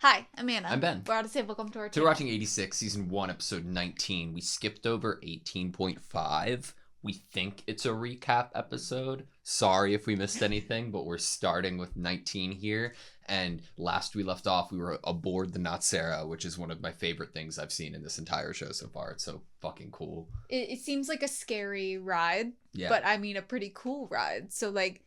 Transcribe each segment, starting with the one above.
Hi, I'm Anna. I'm Ben. We're AutoSave. Welcome to our So channel. we're watching 86, Season 1, Episode 19. We skipped over 18.5. We think it's a recap episode. Sorry if we missed anything, but we're starting with 19 here. And last we left off, we were aboard the Natsera, which is one of my favorite things I've seen in this entire show so far. It's so fucking cool. It seems like a scary ride, Yeah. but I mean a pretty cool ride. So like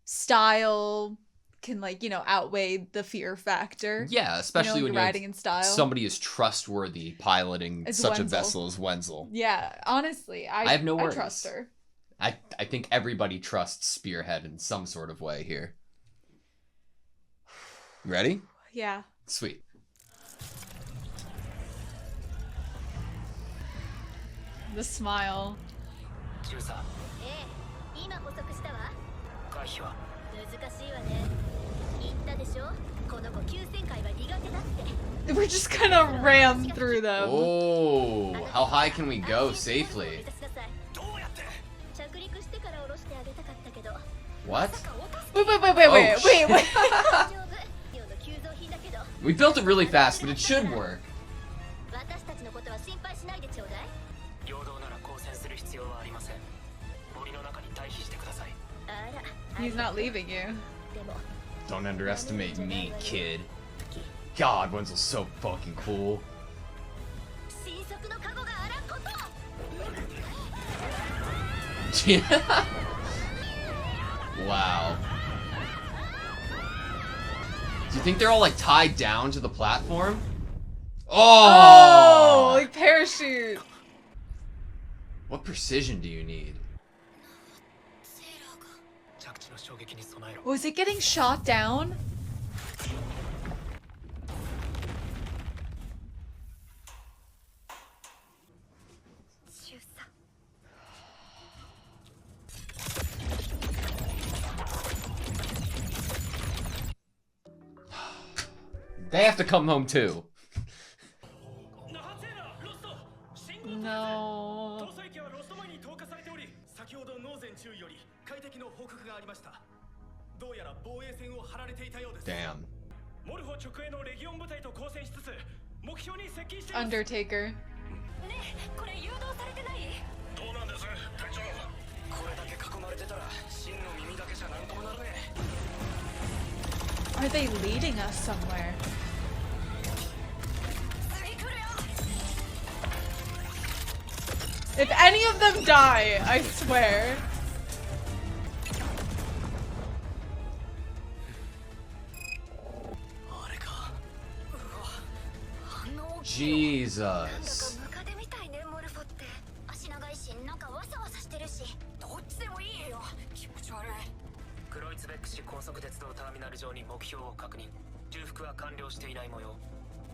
style can outweigh the fear factor. Yeah, especially when you're riding in style. Somebody is trustworthy piloting As such Wenzel. a vessel as Wenzel. Yeah, honestly, I have no worries. I trust her. I think everybody trusts Spearhead in some sort of way here. Ready? Yeah. Sweet. The smile. We just kind of ran through them. Oh, how high can we go safely? What? Wait. We built it really fast, but it should work. He's not leaving you. Don't underestimate me, kid. God, Wenzel's so fucking cool. Wow. Do you think they're all like tied down to the platform? Oh, like parachute. What precision do you need? Was it getting shot down? They have to come home too. No. Damn. Undertaker. Are they leading us somewhere? If any of them die, I swear. Jesus.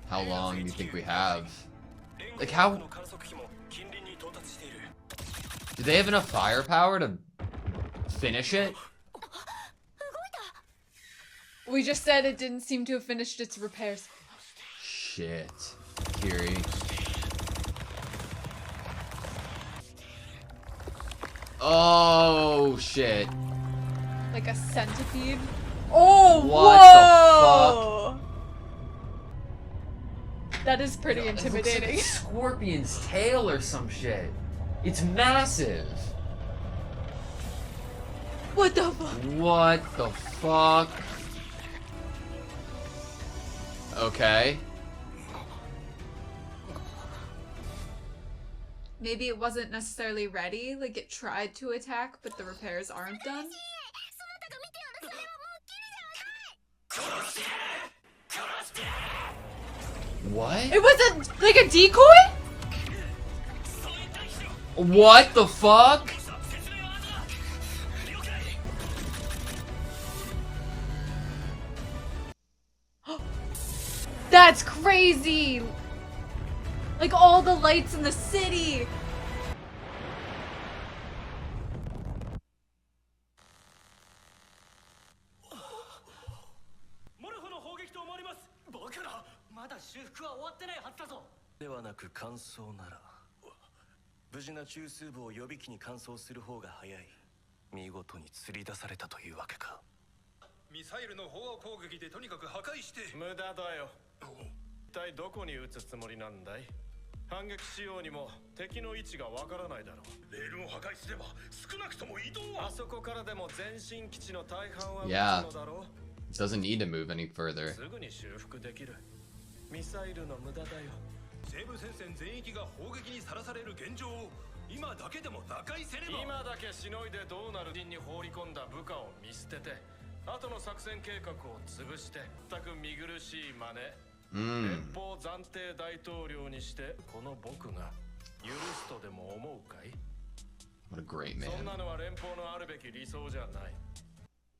How long do you think we have? Like how? Do they have enough firepower to finish it? We just said it didn't seem to have finished its repairs. Shit. Kiri. Oh, shit. Like a centipede? Oh, What whoa! That is pretty intimidating. It looks like a scorpion's tail or some shit. It's massive. What the fuck? What the fuck? Okay. Maybe it wasn't necessarily ready, like it tried to attack, but the repairs aren't done. What? It was like a decoy? What the fuck? That's crazy! Like all the lights in the city! ミサイルの砲攻撃でとにかく破壊して。無駄だよ。一体どこに撃つつもりなんだい？反撃しようにも敵の位置がわからないだろう。レールを破壊すれば少なくとも移動は。あそこからでも前進基地の大半は撃 Yeah. つのだろう。 Doesn't need to move any further. すぐに修復できる。ミサイルの無駄だよ。西部戦線全域が砲撃にさらされる現状を今だけでも打開せねば。今だけしのいでどうなる陣に放り込んだ部下を見捨てて、後の作戦計画を潰して、全く見苦しい真似。連邦暫定大統領にしてこの僕が許すとでも思うかい？ What a great man. そんなのは連邦のあるべき理想じゃない。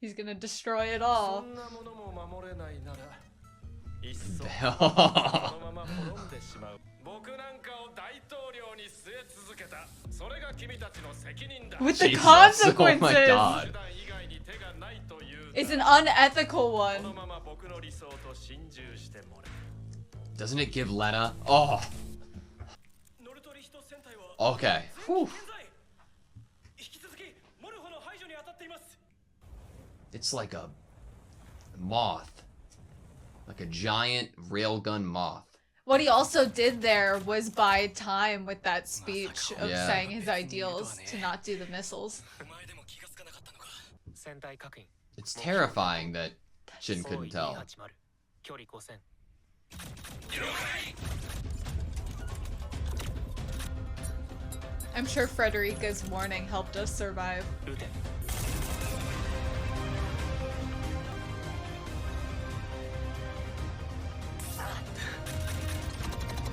He's gonna destroy it そ all. んなものも守れないなら、いっそこ Oh, のまま滅んでしまう。僕なんかを大統領に据え続けた。それが君たちの責任だ。 With the Jesus. Oh my consequences. God. 手段以外に手がないという。 It's an unethical こ one. のまま僕の理想と心中してもらう。 Doesn't it give Lena? Oh, ノルトリヒト戦隊は okay. Whew. 現在引き続きモルフォの排除に当たっています。 It's like a moth. Like a giant railgun moth. What he also did there was buy time with that speech of Yeah. saying his ideals to not do the missiles. 前でも気がつかなかったのか。戦隊確認。 It's terrifying that Shin couldn't tell. 距離5000。 I'm sure Frederica's warning helped us survive. 撃て。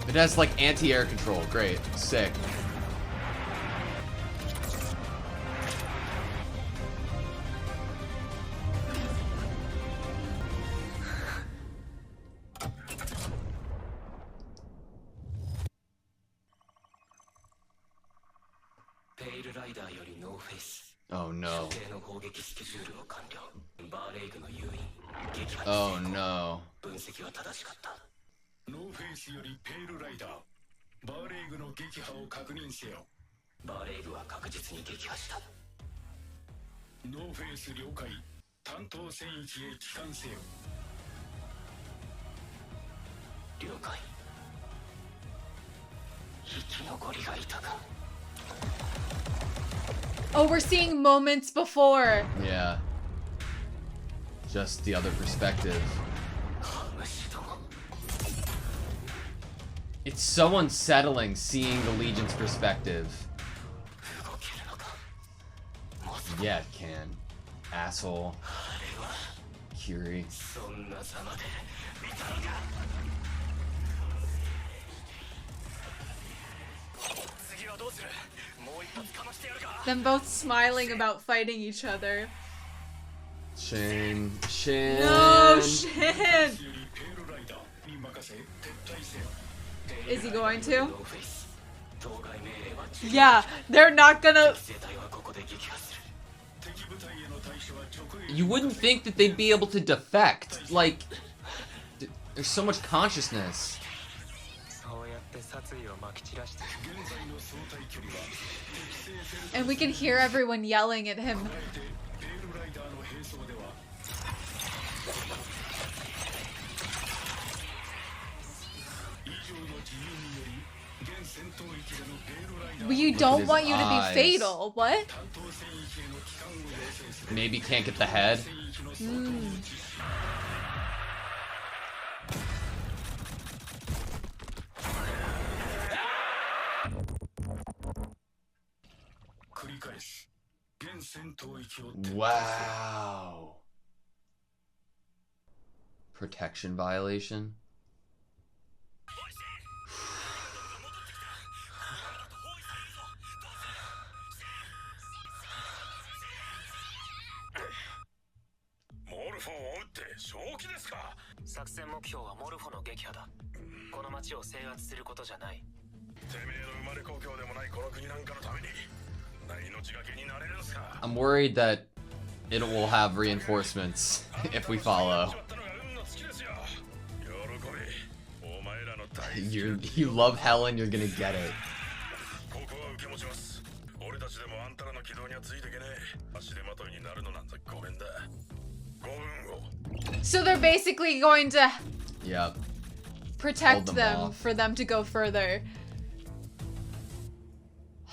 It has like anti-air control. Great. Sick. Oh no. Oh no. ノーフェイスよりペールライダー、バーレイグの撃破を確認せよ。バーレイグは確実に撃破した。ノーフェイス了解。担当戦域へ帰還せよ。了解。生き残りがいたか。 Oh, we're seeing moments before. Yeah. Just the other perspective. It's so unsettling seeing the Legion's perspective. Yeah, it can. Asshole. Curie. Them both smiling about fighting each other. Shin. Shin. No, Shin! Is he going to? Yeah, they're not gonna. You wouldn't think that they'd be able to defect. Like, there's so much consciousness. And we can hear everyone yelling at him. We don't want you to eyes. be fatal. What? Maybe can't get the head. Wow. Protection violation. I'm worried that it will have reinforcements if we follow. You love Helen, you're gonna get it. So they're basically going to Yep. protect them them off. for them to go further.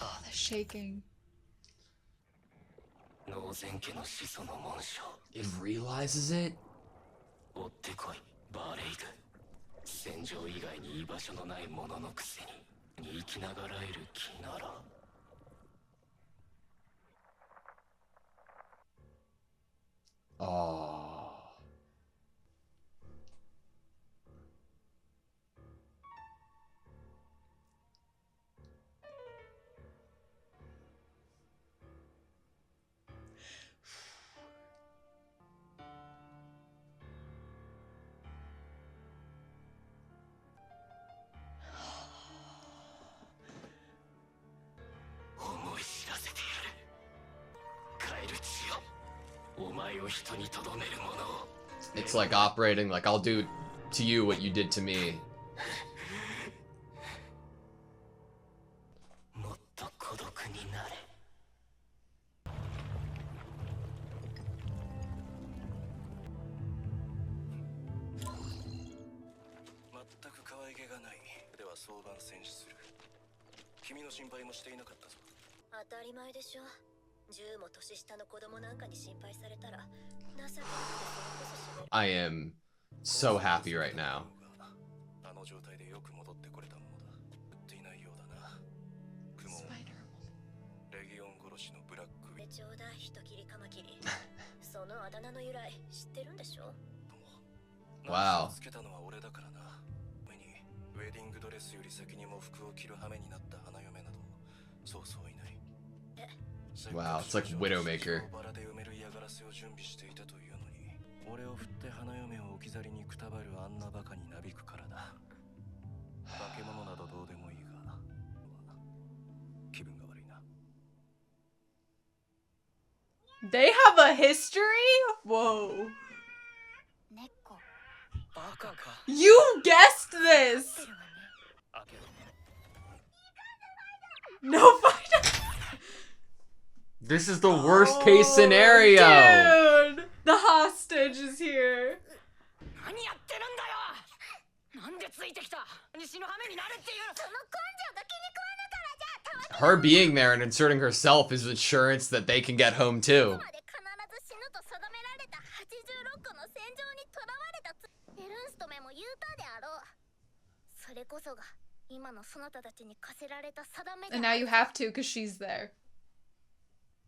Oh, they're shaking. It realizes it? 追ってこいバレイグ戦場以外に居場所のないもののくせに生きながらえる気なら Oh. It's like operating like I'll do to you what you did to me. もっと孤独になれ全く可愛げがないでは早晩戦死する君の心配もしていなかったぞ当たり前でしょ10も年下の子供なんかに心配されたら情けなくてそれこそ死ね I am so happy right now. あの状態でよく戻ってこれたものだ売っていないようだなクモンレギオン殺しのブラックウィちょうだい人切りカマキリそのあだ名の由来知ってるんでしょ Wow. つけたのは俺だからな目にウェディングドレスより先にも服を着る羽目になった花嫁などそうそういない Wow, it's like Widowmaker. バラで埋める嫌がらせを準備していたというのに俺を振って花嫁を置き去りにくたばるあんなバカになびくからだ化け物などどうでもいいが気分が悪いな They have a history? Whoa. 猫 バカか You guessed this! No fight! This is the worst case scenario. Dude! The hostage is here. 何やってるんだよなんでついてきた西の羽目になるっていうその根性が気に食わぬからじゃ Her being there and inserting herself is insurance that they can get home too. まで必ず死ぬと定められた86個の戦場に囚われたエルンストめも言うたであろうそれこそが今のそなたたちに課せられた定め And now you have to because she's there.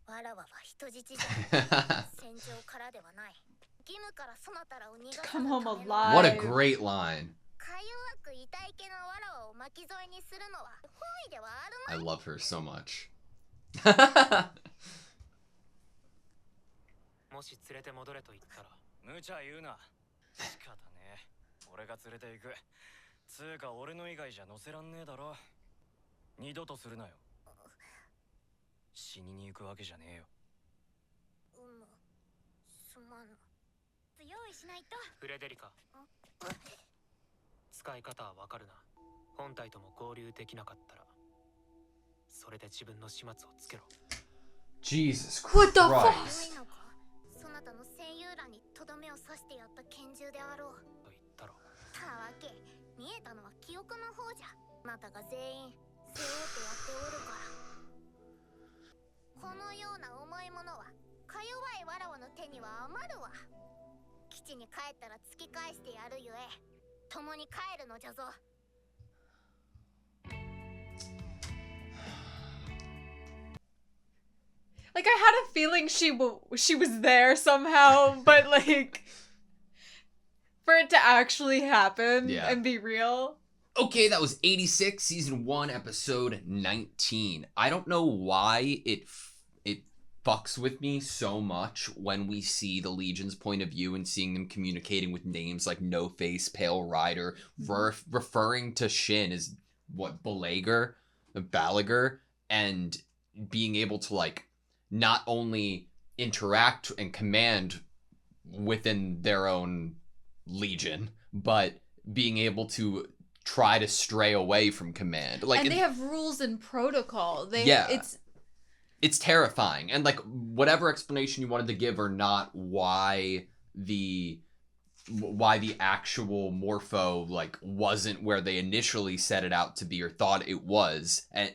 わらわは人質じゃ戦場からではない義務からそなたらを逃が To す come home ための alive. What a great line. か弱く痛いけなわらわを巻き添えにするのは本意ではあるま I love her so much. もし連れて戻れと言ったら無茶言うな仕方ねえ俺が連れて行くつうか俺の以外じゃ乗せらんねえだろ二度とするなよ死にに行くわけじゃねえよすまぬ用意しないとフレデリカ使い方はわかるな本体とも合流できなかったらそれで自分の始末をつけろ Jesus What the Christ. いいのかそなたの戦友らにとどめを刺してやった拳銃であろうと言ったろたわけ見えたのは記憶の方じゃあなたが全員背負ってやっておるからこのような重いものはか弱いわらわの手には余るわ基地に帰ったら突き返してやるゆえ共に帰るのじゃぞ Like, I had a feeling she was there somehow, but like, for it to actually happen Yeah. and be real. Okay, that was 86, season 1, episode 19. I don't know why it fucks with me so much when we see the Legion's point of view and seeing them communicating with names like No Face, Pale Rider, referring to Shin as what, Balaguer, and being able to like not only interact and command within their own Legion, but being able to try to stray away from command. Like, And they have rules and protocol. Yeah. It's terrifying. And like whatever explanation you wanted to give or not why the why the actual Morpho like wasn't where they initially set it out to be or thought it was. And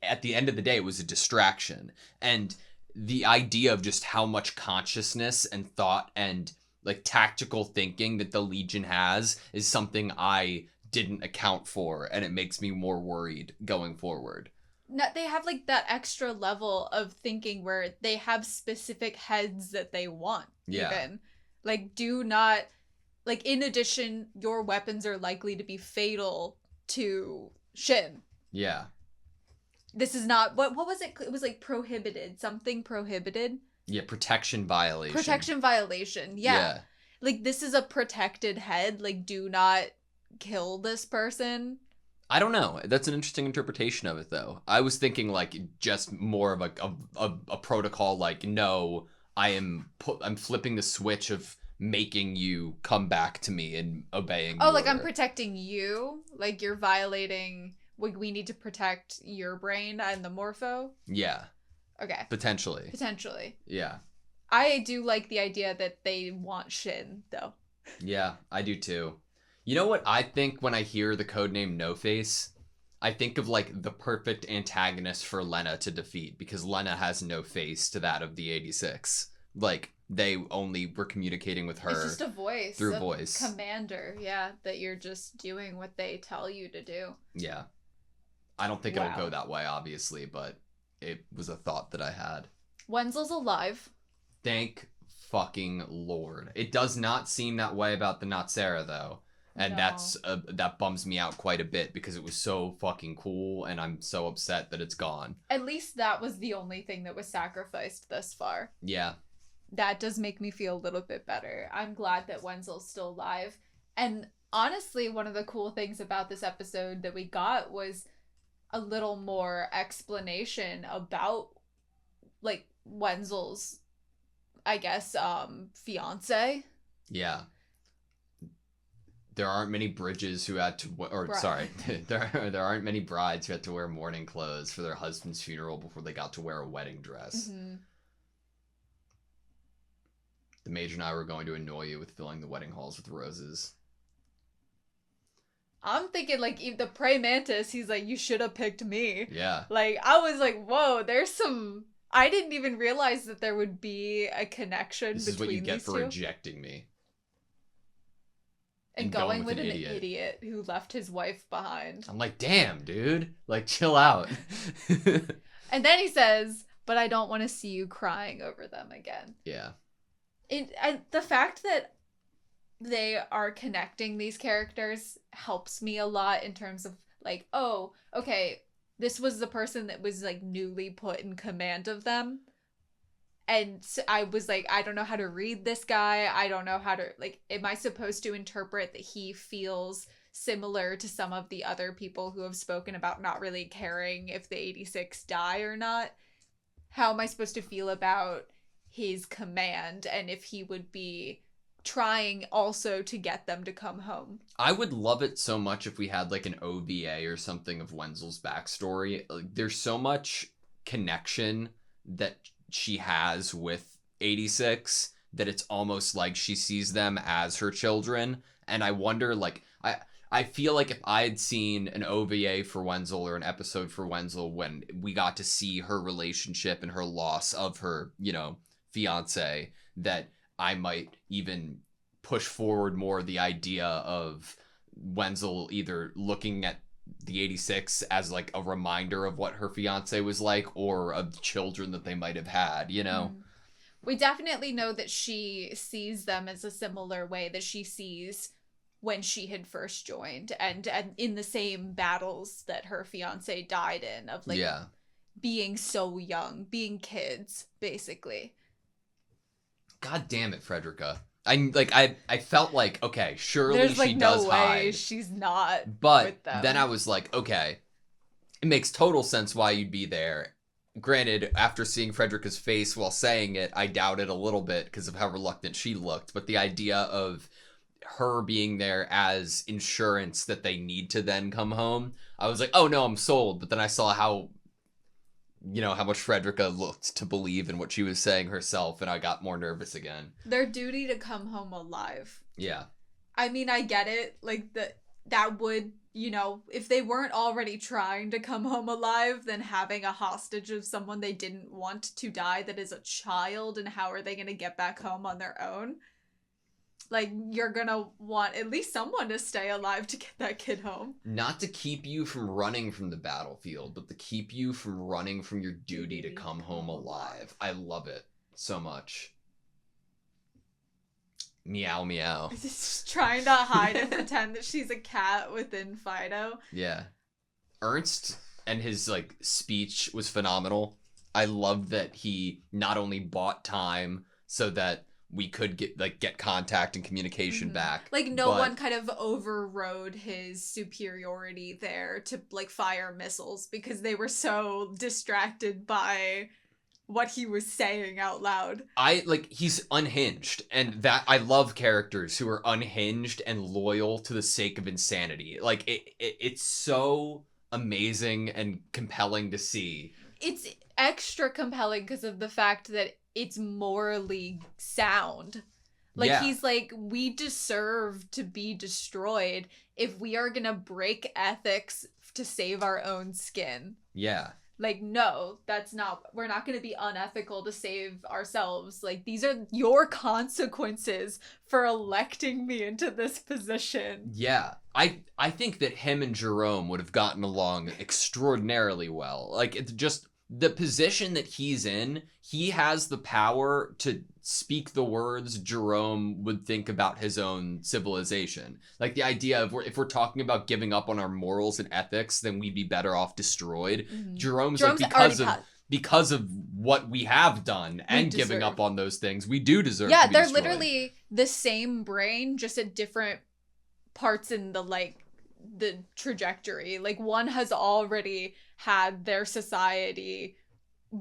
at the end of the day, it was a distraction. And the idea of just how much consciousness and thought and like tactical thinking that the Legion has is something I didn't account for, and it makes me more worried going forward. No, they have like that extra level of thinking where they have specific heads that they want. Yeah. Even like, do not like. In addition, your weapons are likely to be fatal to Shin. Yeah. This is not what was it? It was like prohibited. Something prohibited. Yeah, protection violation. Protection violation. Yeah. Like, this is a protected head. Like, do not kill this person. I don't know. That's an interesting interpretation of it, though. I was thinking, like, just more of a protocol, like, no, I'm flipping the switch of making you come back to me and obeying Oh, like, order. I'm protecting you? Like, you're violating... We need to protect your brain and the Morpho? Yeah. Okay. Potentially. Yeah. I do like the idea that they want Shin, though. Yeah, I do too. You know what I think when I hear the codename No Face? I think of like the perfect antagonist for Lena to defeat, because Lena has no face to that of the 86. Like, they only were communicating with her. It's just a voice. Through voice. Commander, yeah, that you're just doing what they tell you to do. Yeah. I don't think it'll go that way, obviously, but it was a thought that I had. Wenzel's alive. Thank fucking Lord. It does not seem that way about the Natsera, though. And No. that bums me out quite a bit, because it was so fucking cool, and I'm so upset that it's gone. At least that was the only thing that was sacrificed thus far. Yeah. That does make me feel a little bit better. I'm glad that Wenzel's still alive. And honestly, one of the cool things about this episode that we got was a little more explanation about, like, Wenzel's, I guess, fiance. Yeah. There aren't many bridges who had to, there aren't many brides who had to wear mourning clothes for their husband's funeral before they got to wear a wedding dress. Mm-hmm. The Mage and I were going to annoy you with filling the wedding halls with roses. I'm thinking, like, the Prey Mantis, he's like, you should have picked me. Yeah. Like, I was like, whoa, there's some... I didn't even realize that there would be a connection between these two. This is what you get for rejecting me. And going with an idiot who left his wife behind. I'm like, damn, dude. Like, chill out. And then he says, but I don't want to see you crying over them again. Yeah. The fact that they are connecting these characters helps me a lot in terms of, like, oh, okay, this was the person that was, like, newly put in command of them. And so I was like, I don't know how to read this guy. I don't know how to, like, am I supposed to interpret that he feels similar to some of the other people who have spoken about not really caring if the 86 die or not? How am I supposed to feel about his command and if he would be trying also to get them to come home? I would love it so much if we had like an OVA or something of Wenzel's backstory. Like, there's so much connection that she has with 86 that it's almost like she sees them as her children. And I wonder, like, I feel like if I had seen an OVA for Wenzel or an episode for Wenzel when we got to see her relationship and her loss of her, you know, fiance, that I might even push forward more the idea of Wenzel either looking at the 86 as like a reminder of what her fiance was like, or of the children that they might have had, you know? We definitely know that she sees them as a similar way that she sees when she had first joined, and in the same battles that her fiance died in, of like being so young, being kids, basically. God damn it, Frederica. I felt like, okay, surely There's, like, she does no way hide. she's not But with them. then I was like, okay, it makes total sense why you'd be there. Granted, after seeing Frederica's face while saying it, I doubted a little bit because of how reluctant she looked. But the idea of her being there as insurance that they need to then come home, I was like, oh no, I'm sold. But then I saw how, you know, how much Frederica looked to believe in what she was saying herself, and I got more nervous again. Their duty to come home alive. Yeah. I mean, I get it. Like, that would, if they weren't already trying to come home alive, then having a hostage of someone they didn't want to die that is a child, and how are they going to get back home on their own? Like, you're going to want at least someone to stay alive to get that kid home. Not to keep you from running from the battlefield, but to keep you from running from your duty to come home alive. I love it so much. Meow, meow. Just trying to hide and pretend that she's a cat within Fido. Yeah. Ernst and his, like, speech was phenomenal. I love that he not only bought time so that we could get contact and communication back. Like, no one kind of overrode his superiority there to, like, fire missiles because they were so distracted by what he was saying out loud. He's unhinged, and that I love characters who are unhinged and loyal to the sake of insanity. Like, it's so amazing and compelling to see. It's extra compelling because of the fact that it's morally sound. Like, yeah. He's like, we deserve to be destroyed if we are gonna break ethics to save our own skin. Yeah. Like, no, we're not going to be unethical to save ourselves. Like, these are your consequences for electing me into this position. Yeah. I think that him and Jerome would have gotten along extraordinarily well. Like, it's just the position that he's in, he has the power to speak the words Jerome would think about his own civilization. Like, the idea of if we're talking about giving up on our morals and ethics, then we'd be better off destroyed. Mm-hmm. Jerome's like, because of what we have done and giving up on those things, we do deserve to be destroyed. They're literally the same brain, just at different parts in the trajectory. Like, one has already had their society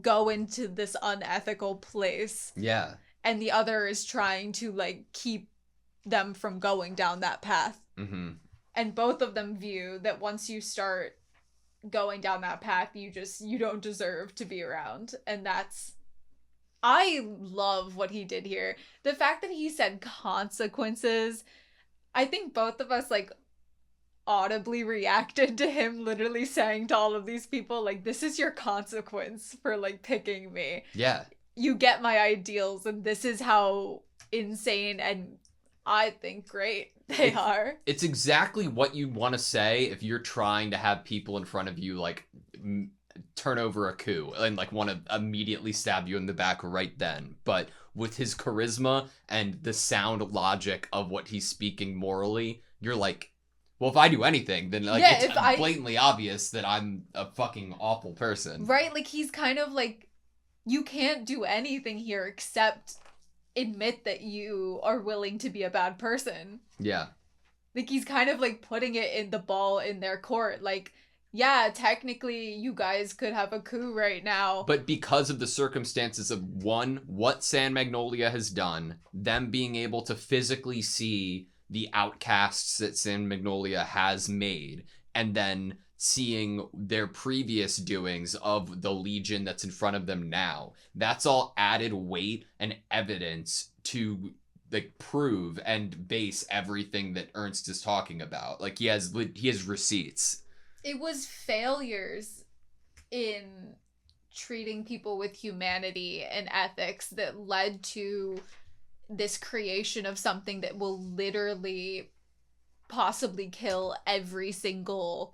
go into this unethical place. Yeah. And the other is trying to, keep them from going down that path. Mm-hmm. And both of them view that once you start going down that path, you don't deserve to be around. And I love what he did here. The fact that he said consequences, I think both of us, audibly reacted to him literally saying to all of these people, this is your consequence for, picking me. Yeah. You get my ideals, and this is how insane and I think great they are. It's exactly what you want to say if you're trying to have people in front of you, turn over a coup and, want to immediately stab you in the back right then. But with his charisma and the sound logic of what he's speaking morally, you're like, well, if I do anything, then it's blatantly obvious that I'm a fucking awful person. Right? He's kind of you can't do anything here except admit that you are willing to be a bad person. Yeah. He's kind of putting it in the ball in their court. Yeah, technically you guys could have a coup right now. But because of the circumstances of, one, what San Magnolia has done, them being able to physically see the outcasts that San Magnolia has made, and then seeing their previous doings of the Legion that's in front of them now. That's all added weight and evidence to prove and base everything that Ernst is talking about. He has receipts. It was failures in treating people with humanity and ethics that led to this creation of something that will literally possibly kill every single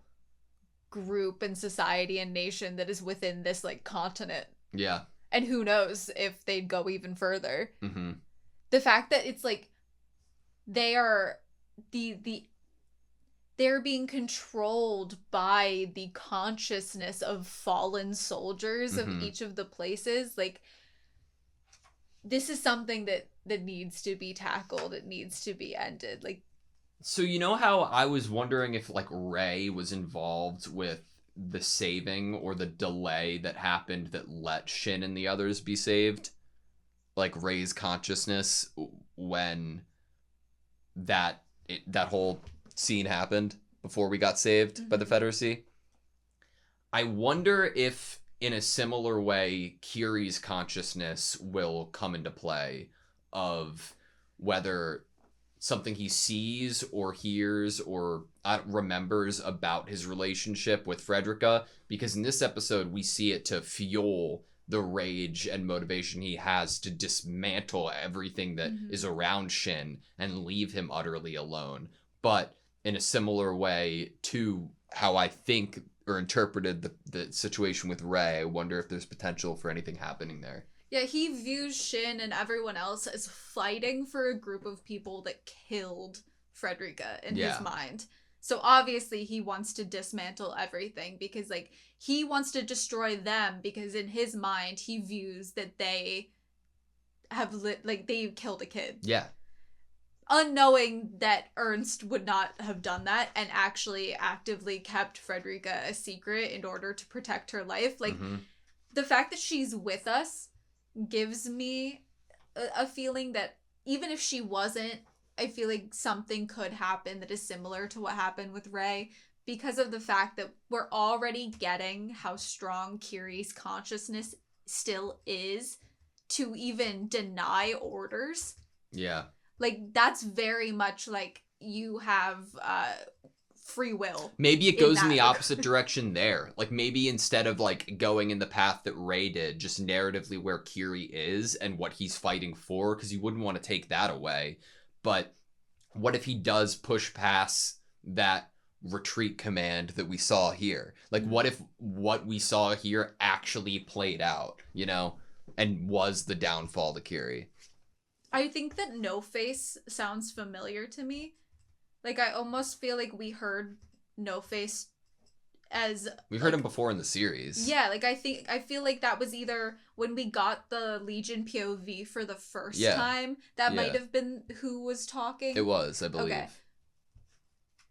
group and society and nation that is within this continent. Yeah. And who knows if they'd go even further. Mm-hmm. The fact that it's they are they're being controlled by the consciousness of fallen soldiers of each of the places. This is something that needs to be tackled. It needs to be ended. So you know how I was wondering if Ray was involved with the saving or the delay that happened that let Shin and the others be saved? Ray's consciousness when that whole scene happened before we got saved by the Confederacy. I wonder if in a similar way Kiri's consciousness will come into play, of whether something he sees or hears or remembers about his relationship with Frederica, because in this episode we see it to fuel the rage and motivation he has to dismantle everything that is around Shin and leave him utterly alone. But in a similar way to how I think or interpreted the situation with Rei, I wonder if there's potential for anything happening there. Yeah, he views Shin and everyone else as fighting for a group of people that killed Frederica in his mind. So obviously he wants to dismantle everything because, like, he wants to destroy them because in his mind he views that they have they killed a kid. Yeah. Unknowing that Ernst would not have done that and actually actively kept Frederica a secret in order to protect her life. Like, the fact that she's with us gives me a feeling that even if she wasn't, I feel like something could happen that is similar to what happened with Rei, because of the fact that we're already getting how strong Kiri's consciousness still is to even deny orders. Yeah. Like, that's very much like you have free will. Maybe it goes in the opposite direction there. Like, maybe instead of, like, going in the path that Rei did, just narratively where Kiri is and what he's fighting for, because you wouldn't want to take that away. But what if he does push past that retreat command that we saw here? Like, what if what we saw here actually played out, you know, and was the downfall to Kiri? I think that No Face sounds familiar to me. Like, I almost feel like we heard No Face as... We heard him before in the series. Yeah, like, I feel like that was either when we got the Legion POV for the first time. That might have been who was talking. It was, I believe.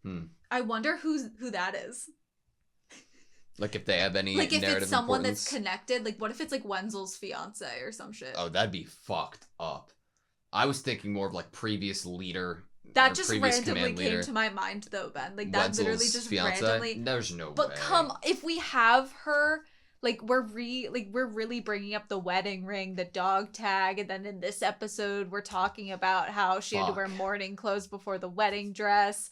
Okay. I wonder who that is. Like, if they have any like, if narrative it's someone importance. that's connected. Like, what if it's, like, Wenzel's fiance or some shit? Oh, that'd be fucked up. I was thinking more of, like, previous leader. That just randomly came to my mind, though, Ben. Like, that Wenzel's literally just fiance? randomly... There's no way. But if we have her, like, we're really bringing up the wedding ring, the dog tag, and then in this episode, we're talking about how she had to wear mourning clothes before the wedding dress.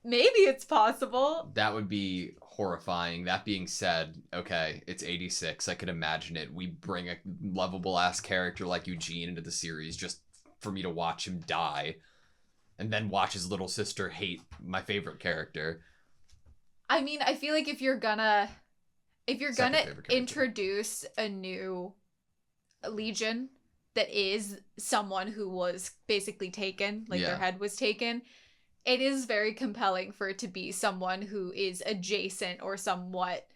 Maybe it's possible. That would be horrifying. That being said, okay, it's 86. I could imagine it. We bring a lovable-ass character like Eugene into the series just for me to watch him die. And then watch his little sister hate my favorite character. I mean, I feel like if you're gonna introduce a new Legion that is someone who was basically taken, like their head was taken, it is very compelling for it to be someone who is adjacent or somewhat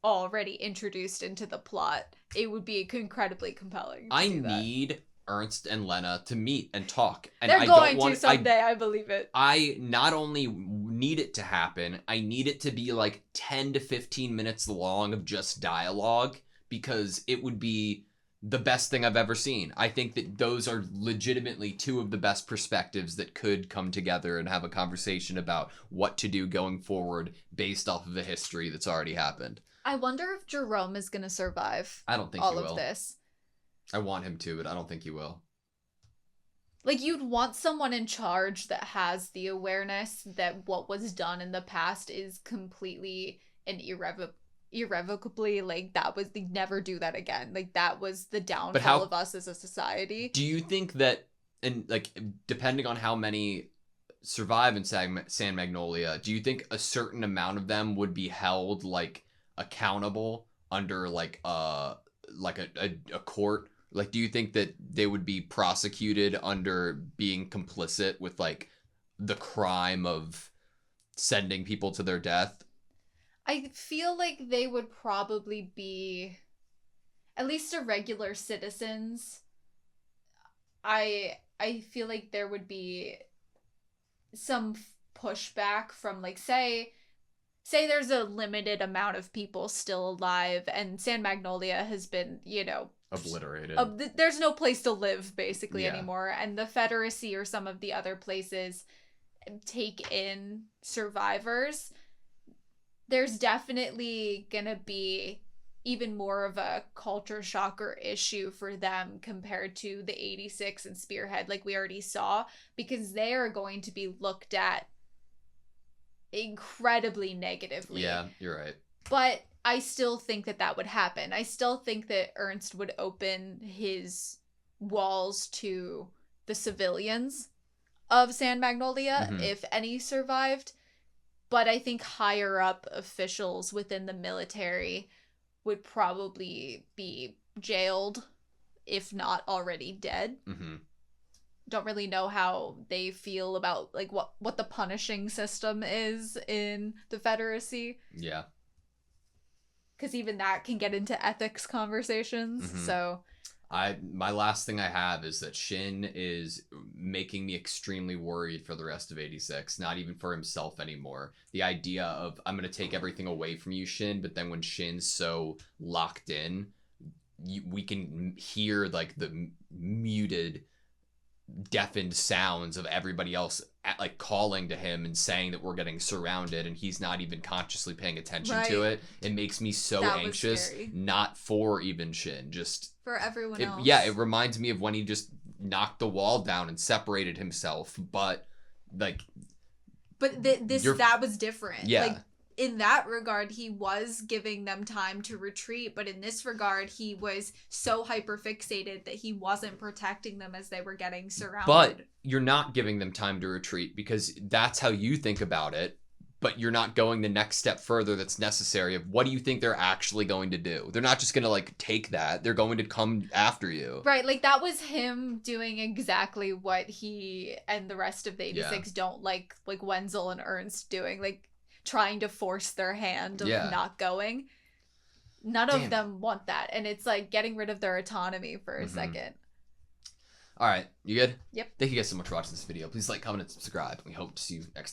already introduced into the plot. It would be incredibly compelling. I need Ernst and Lena to meet and talk. And They're going to someday, I believe it. I not only need it to happen, I need it to be like 10 to 15 minutes long of just dialogue, because it would be the best thing I've ever seen. I think that those are legitimately two of the best perspectives that could come together and have a conversation about what to do going forward based off of the history that's already happened. I wonder if Jerome is going to survive I don't think all he will. of this. I want him to, but I don't think he will. Like, you'd want someone in charge that has the awareness that what was done in the past is completely and irrevocably, like, that was, they never do that again. Like, that was the downfall of us as a society. Do you think that, and like, depending on how many survive in San Magnolia, do you think a certain amount of them would be held, like, accountable under, like a court? Like, do you think that they would be prosecuted under being complicit with, like, the crime of sending people to their death? I feel like they would probably be at least irregular citizens. I feel like there would be some pushback from, like, say there's a limited amount of people still alive and San Magnolia has been, you know, obliterated. There's no place to live basically anymore, and the Federacy or some of the other places take in survivors. There's definitely gonna be even more of a culture shocker issue for them compared to the 86 and Spearhead, like we already saw, because they are going to be looked at incredibly negatively. Yeah, you're right. But I still think that would happen. I still think that Ernst would open his walls to the civilians of San Magnolia, if any survived. But I think higher up officials within the military would probably be jailed, if not already dead. Don't really know how they feel about like what the punishing system is in the Federacy. Yeah. Because even that can get into ethics conversations. So my last thing I have is that Shin is making me extremely worried for the rest of 86, not even for himself anymore. The idea of, I'm going to take everything away from you, Shin, but then when Shin's so locked in, we can hear like the muted, deafened sounds of everybody else like calling to him and saying that we're getting surrounded, and he's not even consciously paying attention to it. It makes me so anxious, not for even Shin, just for everyone else. Yeah, it reminds me of when he just knocked the wall down and separated himself, but like that was different. Yeah. Like in that regard, he was giving them time to retreat, but in this regard, he was so hyperfixated that he wasn't protecting them as they were getting surrounded. But you're not giving them time to retreat because that's how you think about it, but you're not going the next step further that's necessary of what do you think they're actually going to do? They're not just going to like take that. They're going to come after you. Right, like that was him doing exactly what he and the rest of the 86 don't like Wenzel and Ernst doing, like trying to force their hand of not going. None of them want that. And it's like getting rid of their autonomy for a second. All right. You good? Yep. Thank you guys so much for watching this video. Please like, comment, and subscribe. We hope to see you next time.